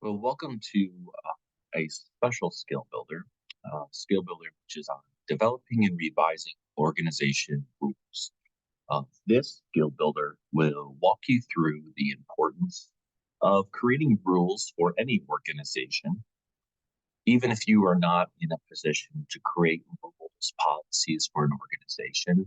Well, welcome to a special skill builder, which is on developing and revising organization rules. This skill builder will walk you through the importance of creating rules for any organization, even if you are not in a position to create rules, policies for an organization.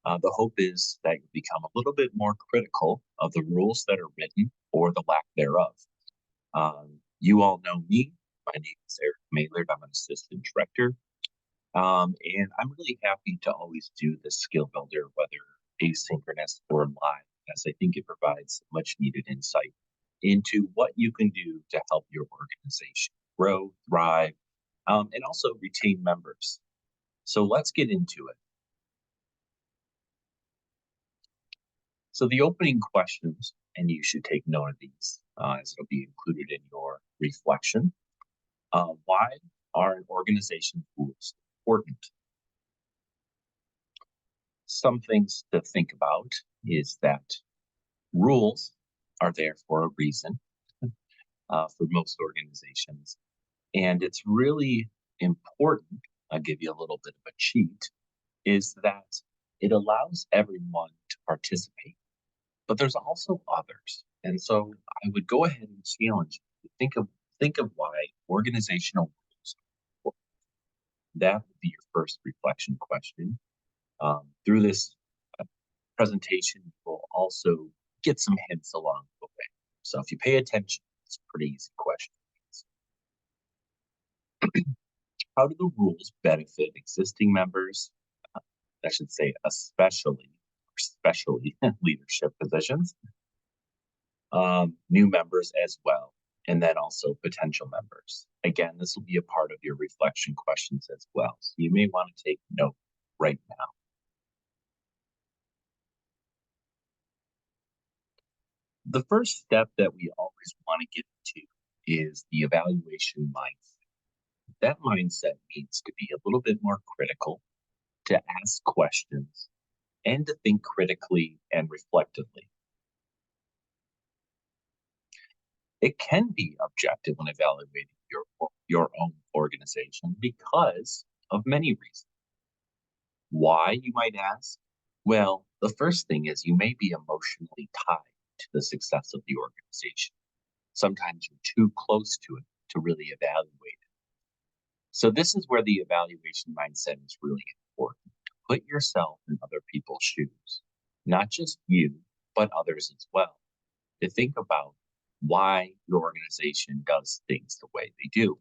The hope is that you become a little bit more critical of the rules that are written or the lack thereof. You all know me. My name is Eric Maylard. I'm an assistant director. And I'm really happy to always do this skill builder, whether asynchronous or live, as I think it provides much needed insight into what you can do to help your organization grow, thrive, and also retain members. So let's get into it. So the opening questions, and you should take note of these as it'll be included in your reflection. Why are an organization's rules important? Some things to think about is that rules are there for a reason for most organizations. And it's really important, I'll give you a little bit of a cheat, is that it allows everyone to participate, but there's also others. And so I would go ahead and challenge you to think of why organizational rules are important. That would be your first reflection question. Through this presentation, we'll also get some hints along the way. So if you pay attention, it's a pretty easy question. How do the rules benefit existing members? I should say especially leadership positions, new members as well, and then also potential members. Again, this will be a part of your reflection questions as well. So you may want to take note right now. The first step that we always want to get into is the evaluation mindset. That mindset needs to be a little bit more critical, to ask questions, and to think critically and reflectively. It can be objective when evaluating your own organization because of many reasons. Why, you might ask? Well, the first thing is you may be emotionally tied to the success of the organization. Sometimes you're too close to it to really evaluate it. So this is where the evaluation mindset is really important. Put yourself in other people's shoes, not just you, but others as well, to think about why your organization does things the way they do.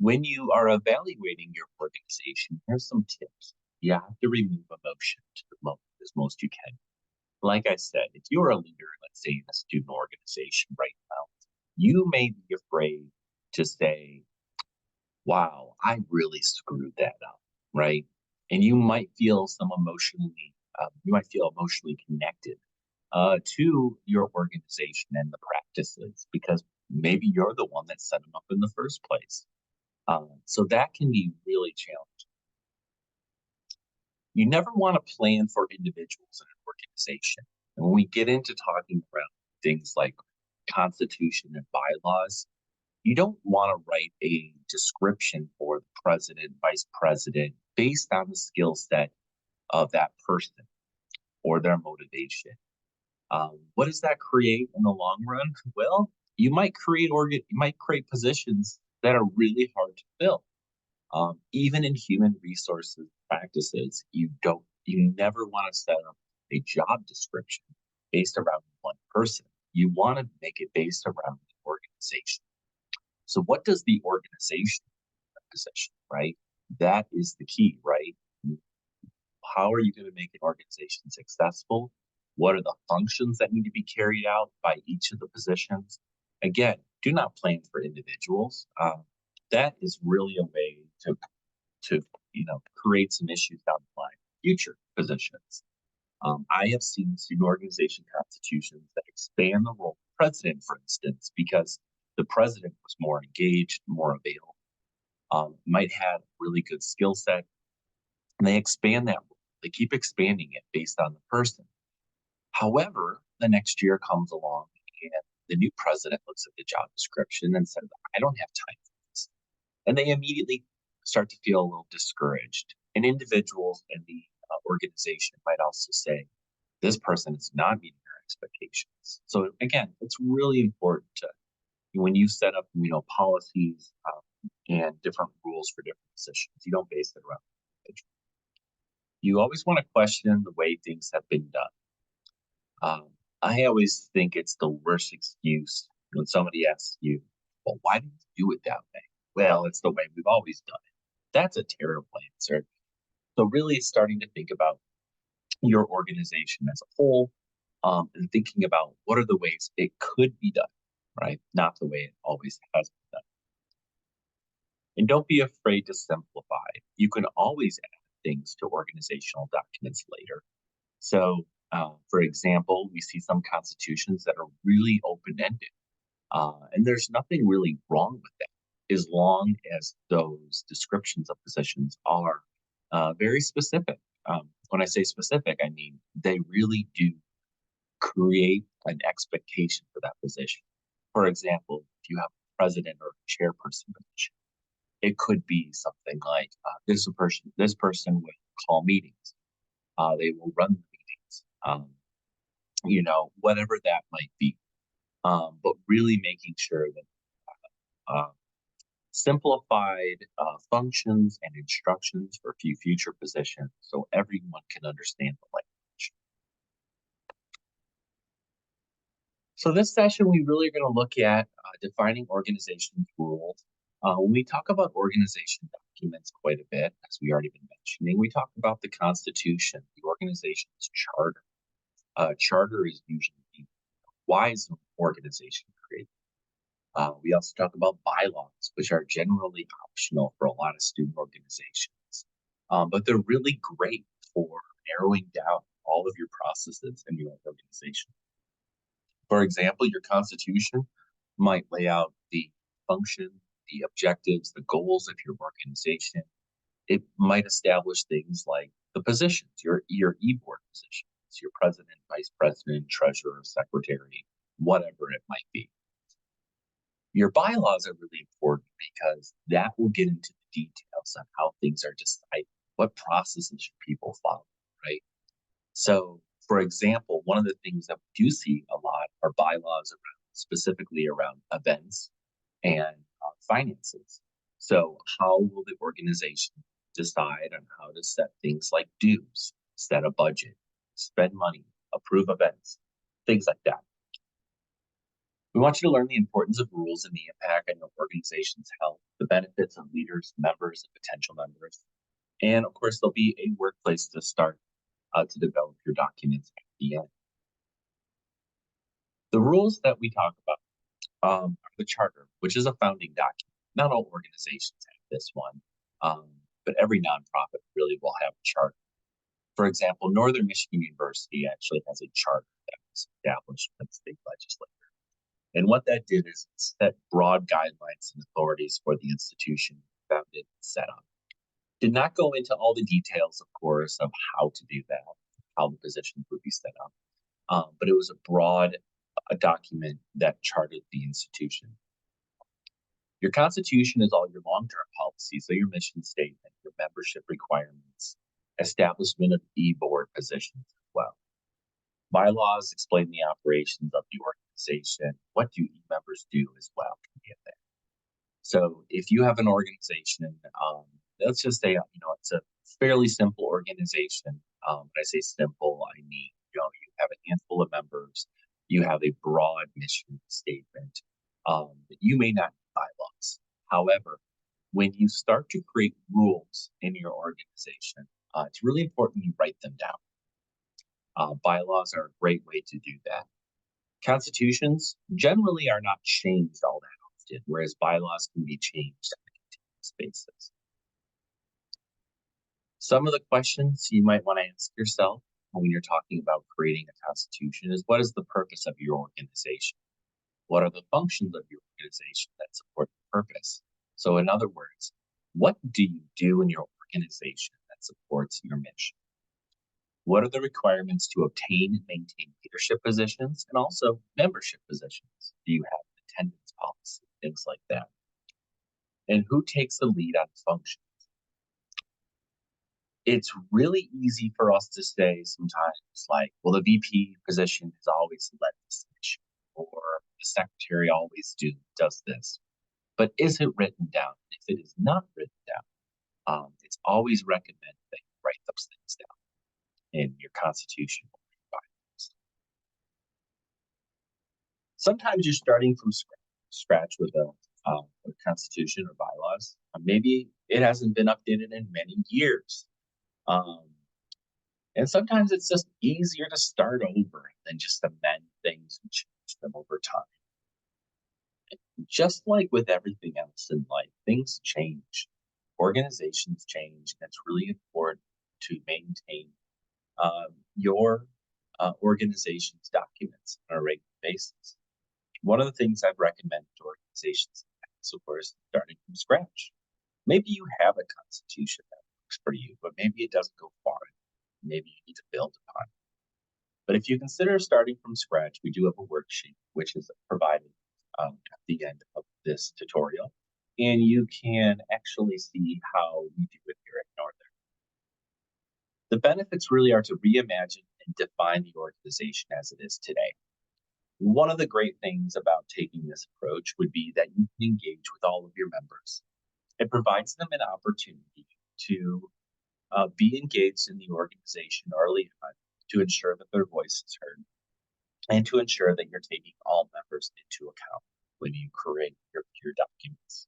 When you are evaluating your organization, here's some tips. You have to remove emotion to the as most you can. Like I said, if you're a leader, let's say in a student organization right now, you may be afraid to say, wow, I really screwed that up, right? And you might feel you might feel emotionally connected to your organization and the practices because maybe you're the one that set them up in the first place. So that can be really challenging. You never want to plan for individuals in an organization. And when we get into talking around things like constitution and bylaws, you don't want to write a description for the president, vice president based on the skill set of that person or their motivation. What does that create in the long run? Well, you might create positions that are really hard to fill. Even in human resources practices, you never want to set up a job description based around one person. You want to make it based around the organization. So what does the organization position, right? That is the key, right? How are you going to make an organization successful? What are the functions that need to be carried out by each of the positions? Again, do not plan for individuals. That is really a way to create some issues down the line. Future positions. I have seen student organization constitutions that expand the role of the president, for instance, because the president was more engaged, more available, might have really good skill set, and they expand that role. They keep expanding it based on the person. However, the next year comes along and the new president looks at the job description and says, I don't have time for this. And they immediately start to feel a little discouraged. And individuals in the organization might also say, this person is not meeting our expectations. So again, it's really important to, when you set up, policies and different rules for different positions, you don't base it around the individual. You always want to question the way things have been done. I always think it's the worst excuse when somebody asks you, well, why did you do it that way? Well, it's the way we've always done it. That's a terrible answer. So really starting to think about your organization as a whole, and thinking about what are the ways it could be done, right? Not the way it always has been done. And don't be afraid to simplify. You can always add things to organizational documents later. So, for example, we see some constitutions that are really open-ended, and there's nothing really wrong with that, as long as those descriptions of positions are very specific. When I say specific, I mean they really do create an expectation for that position. For example, if you have a president or a chairperson position, it could be something like this person will call meetings, they will run the meetings, whatever that might be. But really making sure that simplified functions and instructions for future positions so everyone can understand the language. So this session, we really are going to look at defining organization rules. When we talk about organization documents quite a bit, as we already been mentioning, we talk about the Constitution, the organization's charter. Charter is usually why is an organization created? We also talk about bylaws, which are generally optional for a lot of student organizations, but they're really great for narrowing down all of your processes in your organization. For example, your constitution might lay out the function, the objectives, the goals of your organization. It might establish things like the positions, your e-board positions, your president, vice president, treasurer, secretary, whatever it might be. Your bylaws are really important because that will get into the details on how things are decided, what processes should people follow, right? So, for example, one of the things that we do see a lot are bylaws specifically around events and finances. So, how will the organization decide on how to set things like dues, set a budget, spend money, approve events, things like that? We want you to learn the importance of rules and the impact on your organization's health, the benefits of leaders, members, and potential members. And of course, there'll be a workplace to start to develop your documents at the end. The rules that we talk about are the charter, which is a founding document. Not all organizations have this one, but every nonprofit really will have a charter. For example, Northern Michigan University actually has a charter that was established by the state legislature. And what that did is set broad guidelines and authorities for the institution founded and set up. Did not go into all the details, of course, of how to do that, how the positions would be set up, but it was a broad document that charted the institution. Your constitution is all your long-term policies, so your mission statement, your membership requirements, establishment of e-board positions as well. Bylaws explain the operations of the organization. What do e-members do as well can be in there. So if you have an organization, let's just say, it's a fairly simple organization. When I say simple, I mean, you have a handful of members, you have a broad mission statement. You may not need bylaws. However, when you start to create rules in your organization, it's really important you write them down. Bylaws are a great way to do that. Constitutions generally are not changed all that often, whereas bylaws can be changed on a continuous basis. Some of the questions you might want to ask yourself when you're talking about creating a constitution is, what is the purpose of your organization? What are the functions of your organization that support the purpose? So in other words, what do you do in your organization that supports your mission? What are the requirements to obtain and maintain leadership positions and also membership positions? Do you have an attendance policy? Things like that. And who takes the lead on function? It's really easy for us to say sometimes, like, well, the VP position has always led this mission, or the secretary always does this. But is it written down? If it is not written down, it's always recommended that you write those things down in your constitution or your bylaws. Sometimes you're starting from scratch with a constitution or bylaws. Maybe it hasn't been updated in many years. Um, and sometimes it's just easier to start over than just amend things and change them over time. Just like with everything else in life, things change, organizations change, and it's really important to maintain your organization's documents on a regular basis. One of the things I've recommended to organizations is, of course, starting from scratch. Maybe you have a constitution that works for you, but maybe it doesn't go far. Maybe you need to build upon it. But if you consider starting from scratch, we do have a worksheet which is provided at the end of this tutorial, and you can actually see how we do it here at Northern. The benefits really are to reimagine and define the organization as it is today. One of the great things about taking this approach would be that you can engage with all of your members. It provides them an opportunity to be engaged in the organization early on to ensure that their voice is heard and to ensure that you're taking all members into account when you create your documents.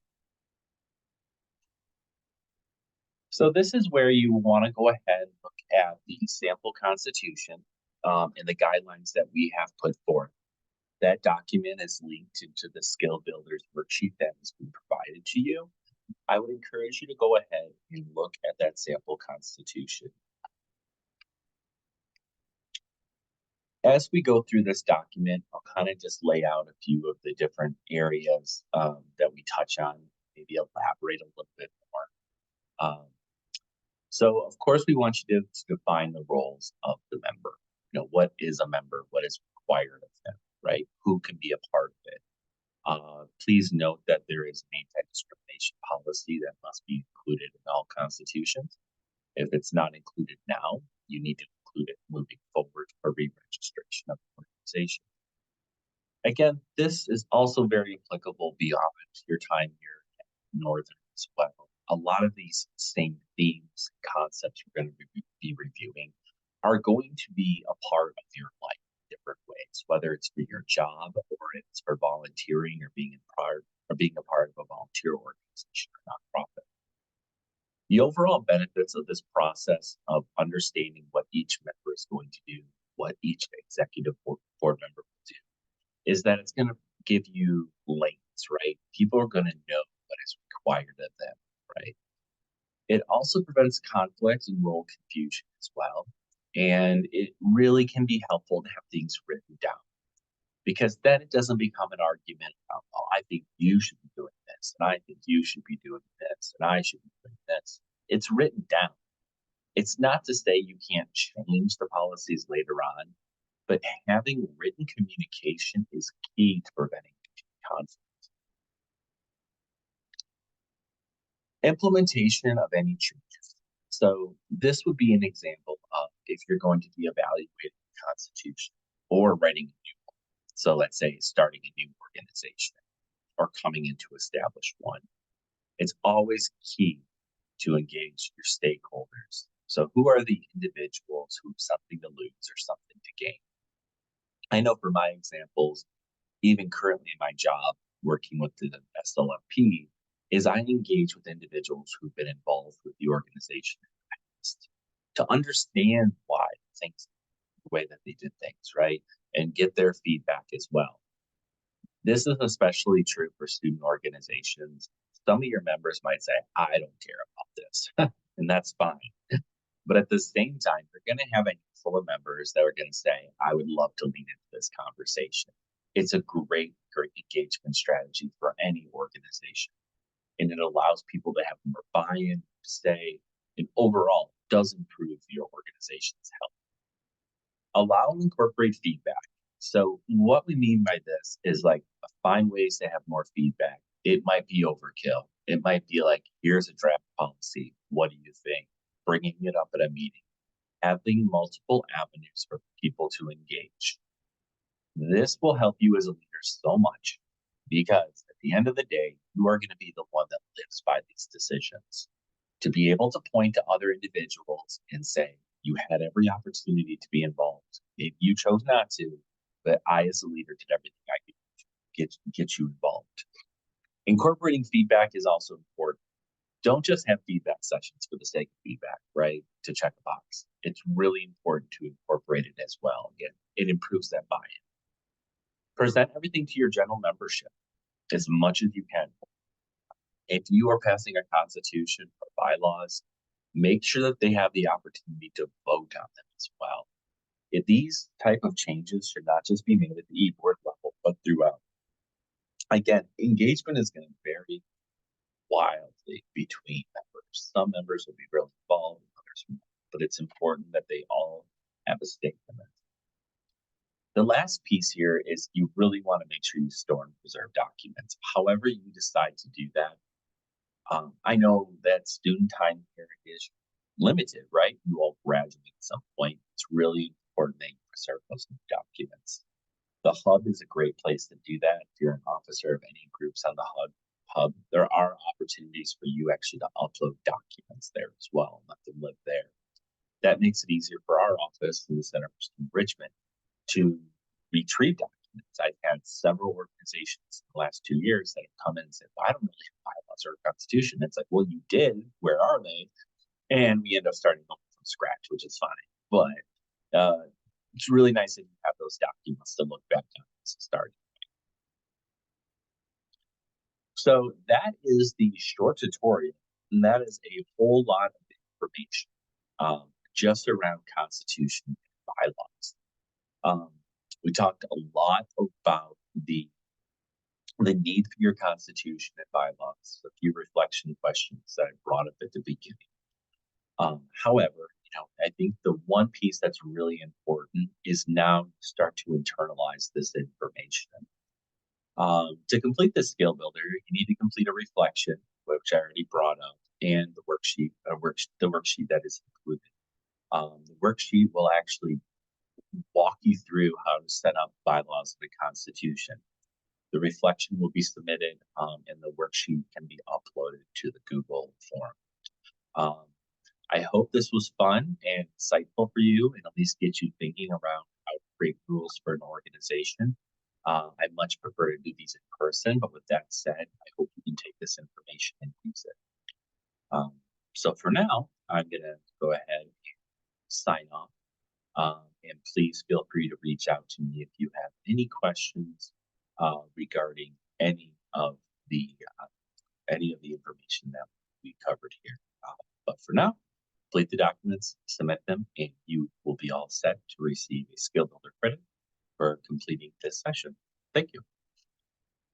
So this is where you want to go ahead and look at the sample constitution and the guidelines that we have put forth. That document is linked into the Skill Builders worksheet that has been provided to you. I would encourage you to go ahead and look at that sample constitution. As we go through this document, I'll kind of just lay out a few of the different areas that we touch on, maybe elaborate a little bit more. So, of course, we want you to define the roles of the member. You know, what is a member? What is required of them, right? Who can be a part of it? Please note that there is an anti-discrimination policy that must be included in all constitutions. If it's not included now, you need to include it moving forward for re-registration of the organization. Again, this is also very applicable beyond your time here at Northern as well. A lot of these same themes and concepts we're going to be reviewing are going to be a part of your life in different ways, whether it's for your job or it's for volunteering or being a part of a volunteer organization or nonprofit. The overall benefits of this process of understanding what each member is going to do, what each executive board member will do, is that it's going to give you lanes, right? People are going to know what is required of them, right? It also prevents conflict and role confusion as well. And it really can be helpful to have things written down because then it doesn't become an argument about, oh, I think you should be doing this, and I think you should be doing this, and I should be doing this. It's written down. It's not to say you can't change the policies later on, but having written communication is key to preventing conflict. Implementation of any changes. So this would be an example of if you're going to be evaluating the Constitution or writing a new one. So let's say starting a new organization or coming in to establish one. It's always key to engage your stakeholders. So who are the individuals who have something to lose or something to gain? I know for my examples, even currently in my job working with the SLFP, is I engage with individuals who've been involved with the organization in the past to understand why things, the way that they did things, right? And get their feedback as well. This is especially true for student organizations. Some of your members might say, I don't care about this, and that's fine. But at the same time, you're going to have a handful of members that are going to say, I would love to lean into this conversation. It's a great engagement strategy for any organization. And it allows people to have more buy-in, stay, and overall does improve your organization's health. Allow and incorporate feedback. So what we mean by this is like find ways to have more feedback. It might be overkill. It might be like, here's a draft policy. What do you think? Bringing it up at a meeting, having multiple avenues for people to engage. This will help you as a leader so much because at the end of the day, you are going to be the one that lives by these decisions. To be able to point to other individuals and say, you had every opportunity to be involved. Maybe you chose not to, but I, as a leader, did everything I could get you involved. Incorporating feedback is also important. Don't just have feedback sessions for the sake of feedback, right? To check a box. It's really important to incorporate it as well. Again, it improves that buy-in. Present everything to your general membership as much as you can. If you are passing a constitution or bylaws, make sure that they have the opportunity to vote on them as well. If these type of changes should not just be made at the e-board level, but throughout. Again, engagement is going to vary wildly between members. Some members will be really involved, others won't, but it's important that they all have a stake in it. The last piece here is you really want to make sure you store and preserve documents. However you decide to do that, I know that student time here is limited, right? You all graduate at some point. It's really important that you preserve those documents. The hub is a great place to do that. If you're an officer of any groups on the hub, there are opportunities for you actually to upload documents there as well, let them live there. That makes it easier for our office in the Center for Student Enrichment to retrieve documents. I've had several organizations in the last 2 years that have come in and said, well, I don't really have bylaws or a constitution. It's like, well, you did. Where are they? And we end up starting over from scratch, which is fine. But it's really nice that you have those documents to look back on as a starting point. So that is the short tutorial, and that is a whole lot of information just around Constitution and bylaws. We talked a lot about the need for your Constitution and bylaws, a few reflection questions that I brought up at the beginning. However, I think the one piece that's really important is now start to internalize this information. To complete this skill builder, you need to complete a reflection, which I already brought up, and the worksheet, the worksheet that is included. The worksheet will actually walk you through how to set up bylaws of the Constitution. The reflection will be submitted, and the worksheet can be uploaded to the Google form. I hope this was fun and insightful for you, and at least get you thinking around how to create rules for an organization. I much prefer to do these in person, but with that said, I hope you can take this information and use it. So for now, I'm going to go ahead and sign off. And please feel free to reach out to me if you have any questions regarding any of the information that we covered here. But for now, complete the documents, submit them, and you will be all set to receive a Skill Builder credit for completing this session. Thank you.